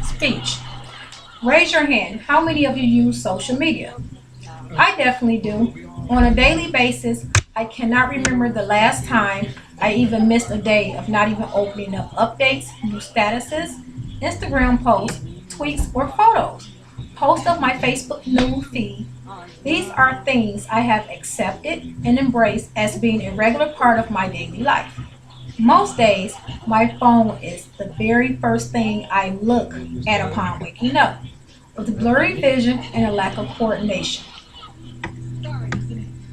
Speech. Raise your hand. How many of you use social media? I definitely do. On a daily basis, I cannot remember the last time I even missed a day of not even opening up updates, new statuses, Instagram posts, tweets, or photos. Post of my Facebook news feed. These are things I have accepted and embraced as being a regular part of my daily life. Most days, my phone is the very first thing I look at upon waking up. With blurry vision and a lack of coordination,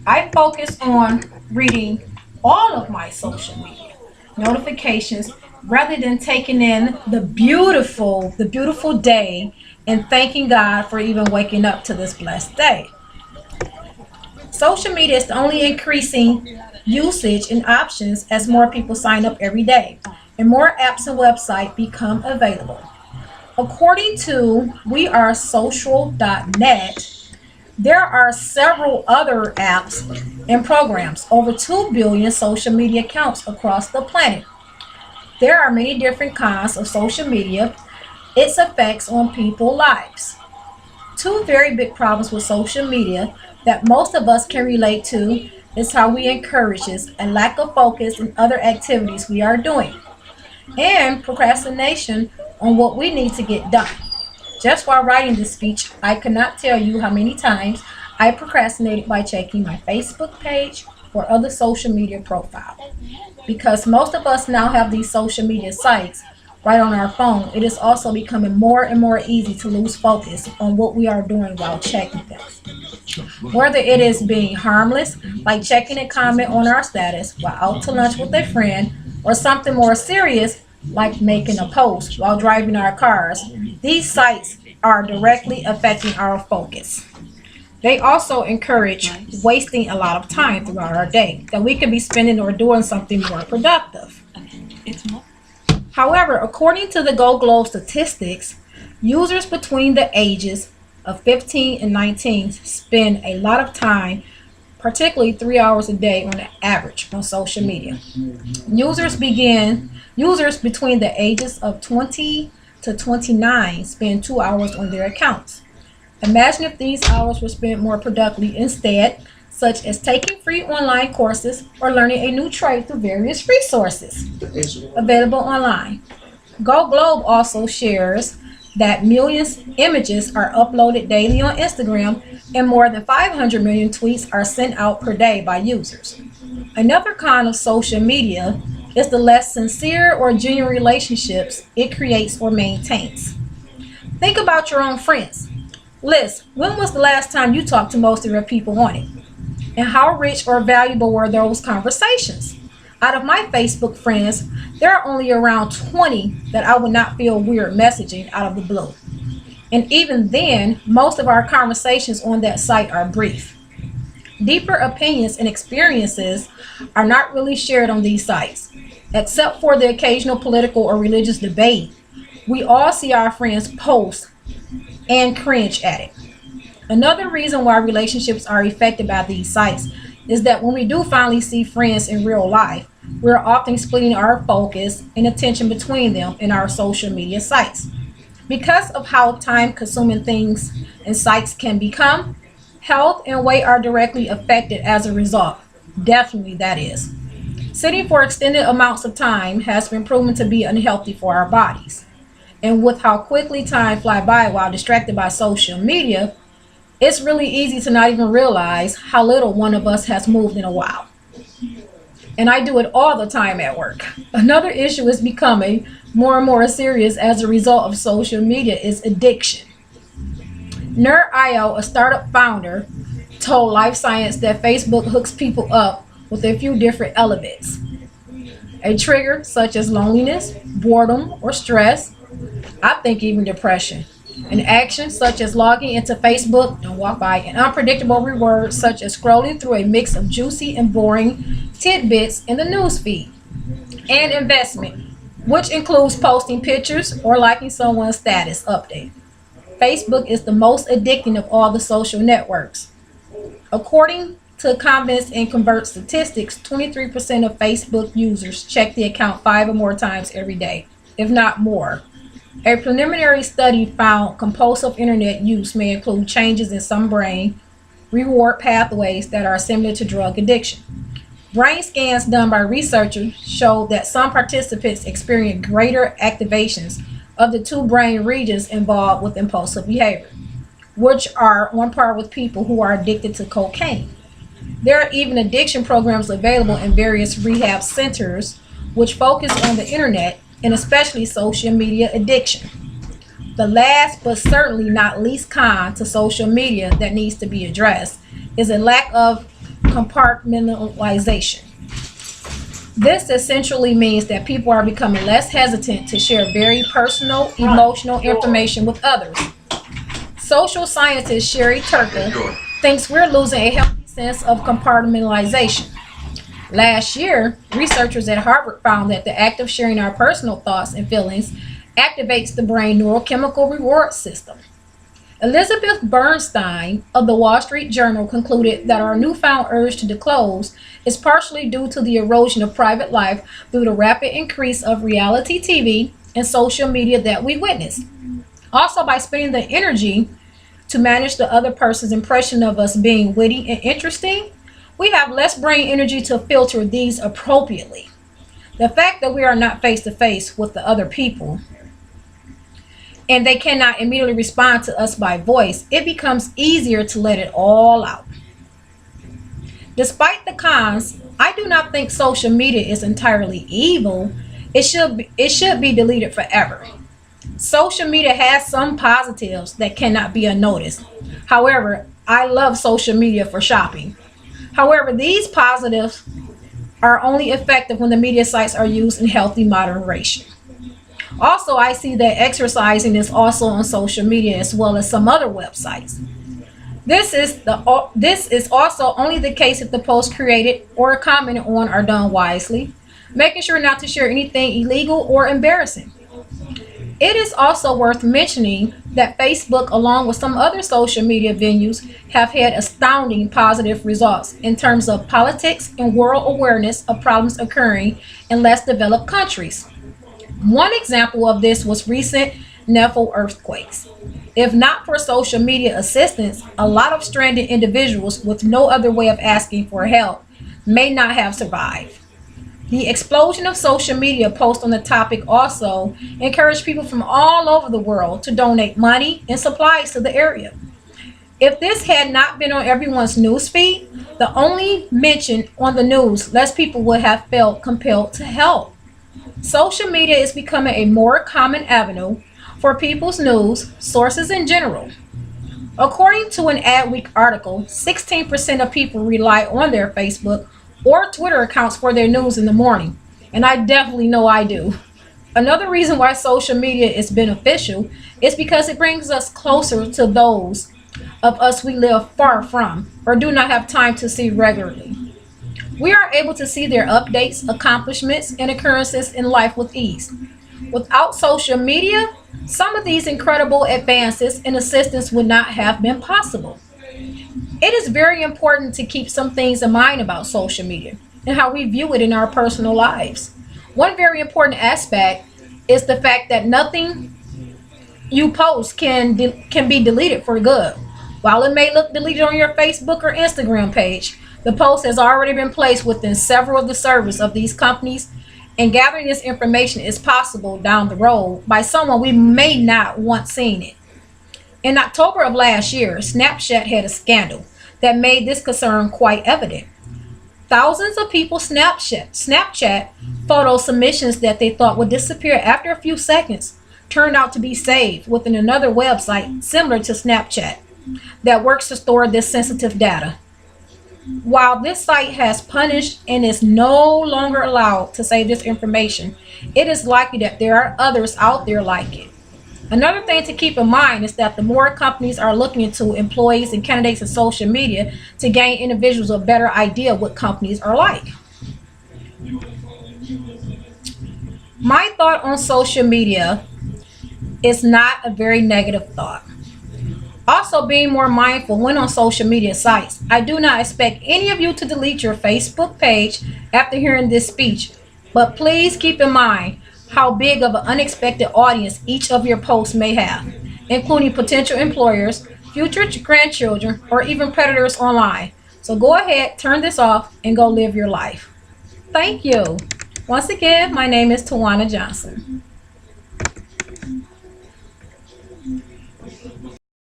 I focus on reading all of my social media notifications rather than taking in the beautiful day and thanking God for even waking up to this blessed day. Social media is only increasing usage and options as more people sign up every day and more apps and websites become available. According to wearesocial.net, there are several other apps and programs, over 2 billion social media accounts across the planet. There are many different kinds of social media, its effects on people's lives. Two very big problems with social media that most of us can relate to is how we encourages a lack of focus in other activities we are doing and procrastination on what we need to get done. Just while writing this speech, I cannot tell you how many times I procrastinated by checking my Facebook page or other social media profile. Because most of us now have these social media sites right on our phone, it is also becoming more and more easy to lose focus on what we are doing while checking them. Whether it is being harmless, like checking a comment on our status while out to lunch with a friend, or something more serious, like making a post while driving our cars, these sites are directly affecting our focus. They also encourage wasting a lot of time throughout our day that we could be spending or doing something more productive. However, according to the Go Globe statistics, users between the ages of 15 and 19 spend a lot of time, particularly 3 hours a day on average, on social media. Users between the ages of 20 to 29 spend 2 hours on their accounts. Imagine if these hours were spent more productively instead, such as taking free online courses or learning a new trade through various resources available online. Go Globe also shares that millions images are uploaded daily on Instagram and more than 500 million tweets are sent out per day by users. Another kind of social media is the less sincere or genuine relationships it creates or maintains. Think about your own friends. Liz, when was the last time you talked to most of your people on it? And how rich or valuable were those conversations? Out of my Facebook friends, there are only around 20 that I would not feel weird messaging out of the blue. And even then, most of our conversations on that site are brief. Deeper opinions and experiences are not really shared on these sites. Except for the occasional political or religious debate, we all see our friends post and cringe at it. Another reason why relationships are affected by these sites is that when we do finally see friends in real life, we're often splitting our focus and attention between them in our social media sites. Because of how time consuming things and sites can become, health and weight are directly affected as a result. Definitely, that is. Sitting for extended amounts of time has been proven to be unhealthy for our bodies. And with how quickly time fly by while distracted by social media, it's really easy to not even realize how little one of us has moved in a while. And I do it all the time at work. Another issue is becoming more and more serious as a result of social media is addiction. Nerd.io, a startup founder, told Life Science that Facebook hooks people up with a few different elements. A trigger such as loneliness, boredom, or stress, I think even depression. An action such as logging into Facebook and walk by an unpredictable reward such as scrolling through a mix of juicy and boring tidbits in the news feed. And investment, which includes posting pictures or liking someone's status update. Facebook is the most addicting of all the social networks. According to convince and convert statistics, 23% of Facebook users check the account 5 or more times every day, if not more. A preliminary study found compulsive internet use may include changes in some brain reward pathways that are similar to drug addiction. Brain scans done by researchers showed that some participants experienced greater activations of the two brain regions involved with impulsive behavior, which are on par with people who are addicted to cocaine. There are even addiction programs available in various rehab centers which focus on the internet and especially social media addiction. The last but certainly not least con to social media that needs to be addressed is a lack of compartmentalization. This essentially means that people are becoming less hesitant to share very personal, emotional information with others. Social scientist Sherry Turkle thinks we're losing a healthy sense of compartmentalization. Last year, researchers at Harvard found that the act of sharing our personal thoughts and feelings activates the brain neurochemical reward system. Elizabeth Bernstein of the Wall Street Journal concluded that our newfound urge to disclose is partially due to the erosion of private life through the rapid increase of reality TV and social media that we witness. Also, by spending the energy to manage the other person's impression of us being witty and interesting, we have less brain energy to filter these appropriately. The fact that we are not face to face with the other people and they cannot immediately respond to us by voice, it becomes easier to let it all out. Despite the cons, I do not think social media is entirely evil. It should be deleted forever. Social media has some positives that cannot be unnoticed. However, I love social media for shopping. However, these positives are only effective when the media sites are used in healthy moderation. Also, I see that exercising is also on social media as well as some other websites. This is also only the case if the posts created or commented on are done wisely, making sure not to share anything illegal or embarrassing. It is also worth mentioning that Facebook, along with some other social media venues, have had astounding positive results in terms of politics and world awareness of problems occurring in less developed countries. One example of this was recent Nepal earthquakes. If not for social media assistance, a lot of stranded individuals with no other way of asking for help may not have survived. The explosion of social media posts on the topic also encouraged people from all over the world to donate money and supplies to the area. If this had not been on everyone's newsfeed, the only mention on the news, less people would have felt compelled to help. Social media is becoming a more common avenue for people's news sources in general. According to an Adweek article, 16% of people rely on their Facebook or Twitter accounts for their news in the morning, and I definitely know I do. Another reason why social media is beneficial is because it brings us closer to those of us we live far from or do not have time to see regularly. We are able to see their updates, accomplishments, and occurrences in life with ease. Without social media, some of these incredible advances and assistance would not have been possible. It is very important to keep some things in mind about social media and how we view it in our personal lives. One very important aspect is the fact that nothing you post can be deleted for good. While it may look deleted on your Facebook or Instagram page, the post has already been placed within several of the servers of these companies, and gathering this information is possible down the road by someone we may not want seen it. In October of last year, Snapchat had a scandal that made this concern quite evident. Thousands of people Snapchat photo submissions that they thought would disappear after a few seconds turned out to be saved within another website similar to Snapchat that works to store this sensitive data. While this site has punished and is no longer allowed to save this information, it is likely that there are others out there like it. Another thing to keep in mind is that the more companies are looking into employees and candidates in social media to gain individuals a better idea of what companies are like. My thought on social media is not a very negative thought. Also, being more mindful when on social media sites. I do not expect any of you to delete your Facebook page after hearing this speech, but please keep in mind how big of an unexpected audience each of your posts may have, including potential employers, future grandchildren, or even predators online. So go ahead, turn this off, and go live your life. Thank you. Once again, my name is Tawana Johnson.